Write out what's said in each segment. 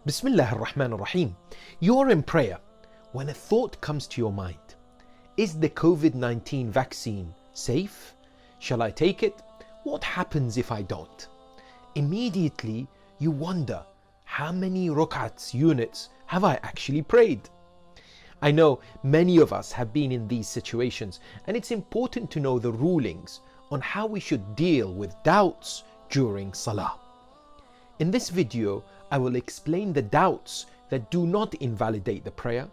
Bismillah ar-Rahman ar-Rahim. You're in prayer when a thought comes to your mind. Is the COVID-19 vaccine safe? Shall I take it? What happens if I don't? Immediately you wonder, how many rukats, units, have I actually prayed? I know many of us have been in these situations, and it's important to know the rulings on how we should deal with doubts during Salah. In this video, I will explain the doubts that do not invalidate the prayer,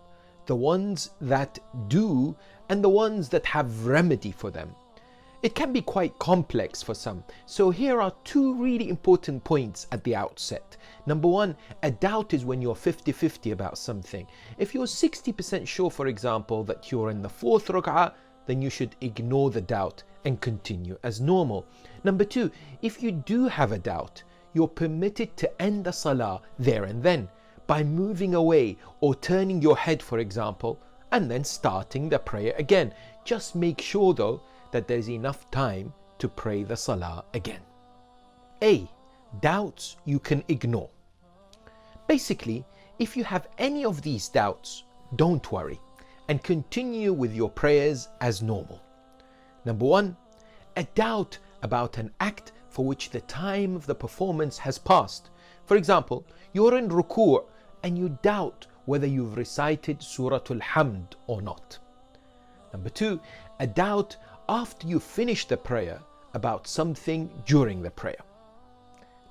the ones that do, and the ones that have remedy for them. It can be quite complex for some, so here are two really important points at the outset. Number one, a doubt is when you're 50-50 about something. If you're 60% sure, for example, that you're in the fourth rak'ah, then you should ignore the doubt and continue as normal. Number two, if you do have a doubt, you're permitted to end the salah there and then by moving away or turning your head, for example, and then starting the prayer again. Just make sure though that there's enough time to pray the salah again. A. Doubts you can ignore. Basically, if you have any of these doubts, don't worry and continue with your prayers as normal. Number one, a doubt about an act for which the time of the performance has passed. For example, you're in ruku' and you doubt whether you've recited Surah Al-Hamd or not. Number two, a doubt after you finish the prayer about something during the prayer.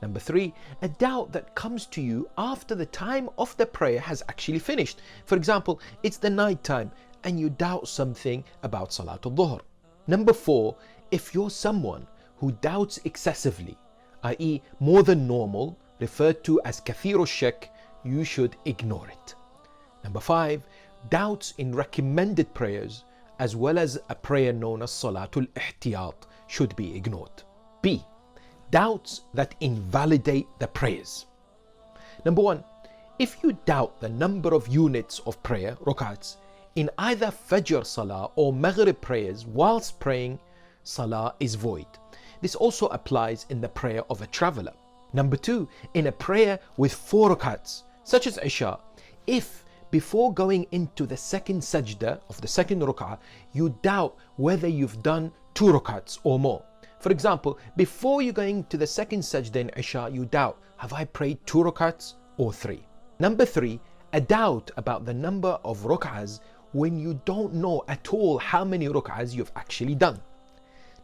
Number three, a doubt that comes to you after the time of the prayer has actually finished. For example, it's the night time and you doubt something about Salatul Dhuhr. Number four, if you're someone who doubts excessively, i.e. more than normal, referred to as kathiru sheikh, you should ignore it. Number five, doubts in recommended prayers as well as a prayer known as Salatul Ihtiyat should be ignored. B. Doubts that invalidate the prayers. Number one, if you doubt the number of units of prayer, rukats, in either Fajr Salah or Maghrib prayers whilst praying, Salah is void. This also applies in the prayer of a traveller. Number two, in a prayer with 4 rakats, such as Isha, if before going into the second sajda of the second rak'ah, you doubt whether you've done 2 rakats or more. For example, before you're going to the second sajda in Isha, you doubt, have I prayed 2 rakats or 3? Number three, a doubt about the number of rak'ahs when you don't know at all how many rak'ahs you've actually done.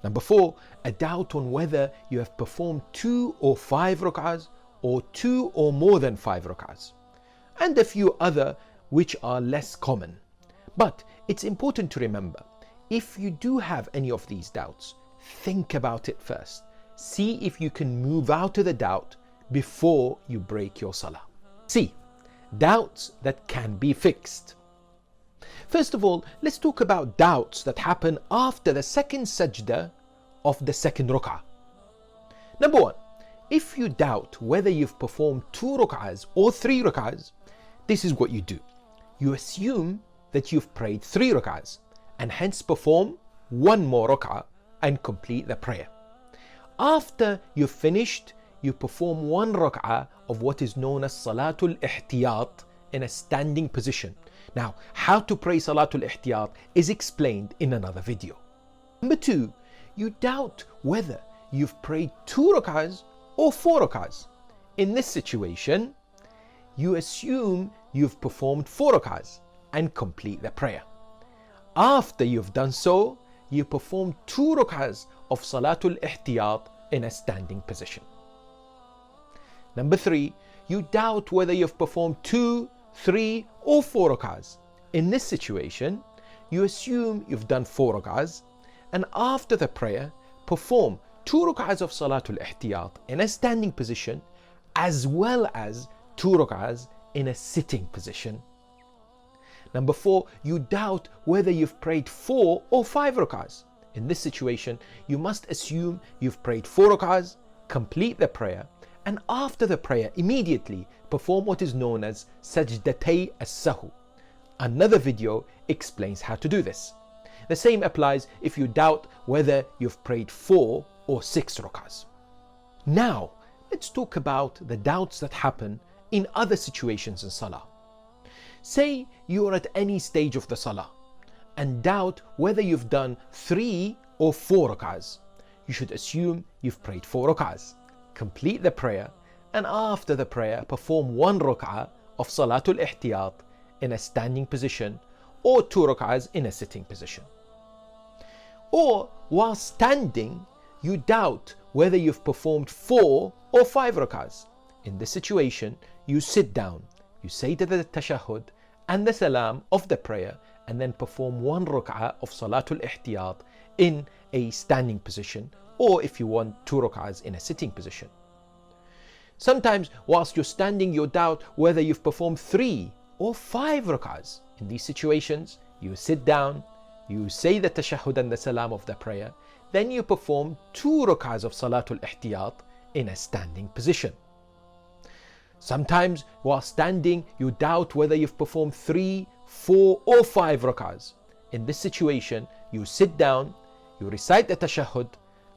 Number four, a doubt on whether you have performed 2 or 5 rak'ahs or 2 or more than 5 rak'ahs. And a few other which are less common. But it's important to remember, if you do have any of these doubts, think about it first. See if you can move out of the doubt before you break your salah. C. Doubts that can be fixed. First of all, let's talk about doubts that happen after the second sajda of the second rak'ah. Number one, if you doubt whether you've performed 2 rak'ahs or 3 rak'ahs, this is what you do. You assume that you've prayed 3 rak'ahs and hence perform 1 more rak'ah and complete the prayer. After you've finished, you perform 1 rak'ah of what is known as Salatul Ihtiyat in a standing position. Now, how to pray Salatul Ihtiyat is explained in another video. Number two, you doubt whether you've prayed 2 rak'ahs or 4 rak'ahs. In this situation, you assume you've performed 4 rak'ahs and complete the prayer. After you've done so, you perform 2 rak'ahs of Salatul Ihtiyat in a standing position. Number three, you doubt whether you've performed 2, 3 or 4 rak'ahs. In this situation, you assume you've done 4 rak'ahs and after the prayer, perform 2 rak'ahs of Salatul Ihtiyat in a standing position as well as 2 rak'ahs in a sitting position. Number four, you doubt whether you've prayed 4 or 5 rak'ahs. In this situation, you must assume you've prayed 4 rak'ahs, complete the prayer, and after the prayer immediately perform what is known as Sajdatay as-Sahu. Another video explains how to do this. The same applies if you doubt whether you've prayed 4 or 6 rak'ahs. Now, let's talk about the doubts that happen in other situations in Salah. Say you are at any stage of the Salah and doubt whether you've done 3 or 4 rak'ahs. You should assume you've prayed 4 rak'ahs. Complete the prayer, and after the prayer perform 1 rak'ah of Salatul Ihtiyat in a standing position, or 2 rak'ahs in a sitting position. Or while standing, you doubt whether you've performed 4 or 5 rak'ahs. In this situation, you sit down, you say the tashahhud and the salam of the prayer, and then perform 1 rak'ah of Salatul Ihtiyat in a standing position, or if you want 2 rak'ahs in a sitting position. Sometimes whilst you're standing, you doubt whether you've performed 3 or 5 rak'ahs. In these situations, you sit down, you say the tashahhud and the salam of the prayer, then you perform 2 rak'ahs of Salatul Ihtiyat in a standing position. Sometimes while standing, you doubt whether you've performed 3, 4 or 5 rak'ahs. In this situation, you sit down, you recite the tashahhud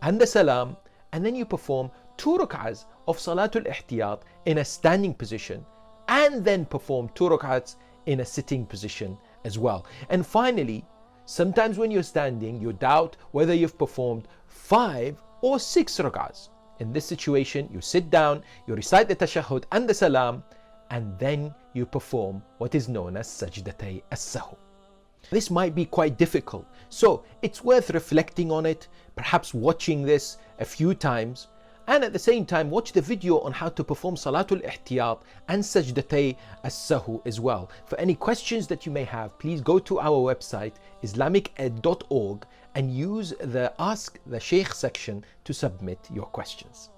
and the salam, and then you perform 2 rak'ahs of Salatul Ihtiyat in a standing position, and then perform 2 rak'ahs in a sitting position as well. And finally, sometimes when you're standing, you doubt whether you've performed 5 or 6 rak'ahs. In this situation, you sit down, you recite the tashahhud and the salam, and then you perform what is known as sajdatay as-sahw. This might be quite difficult, so it's worth reflecting on it, perhaps watching this a few times, and at the same time watch the video on how to perform Salatul Ihtiyat and Sajdatay as-Sahw as well. For any questions that you may have, please go to our website islamiced.org and use the Ask the Sheikh section to submit your questions.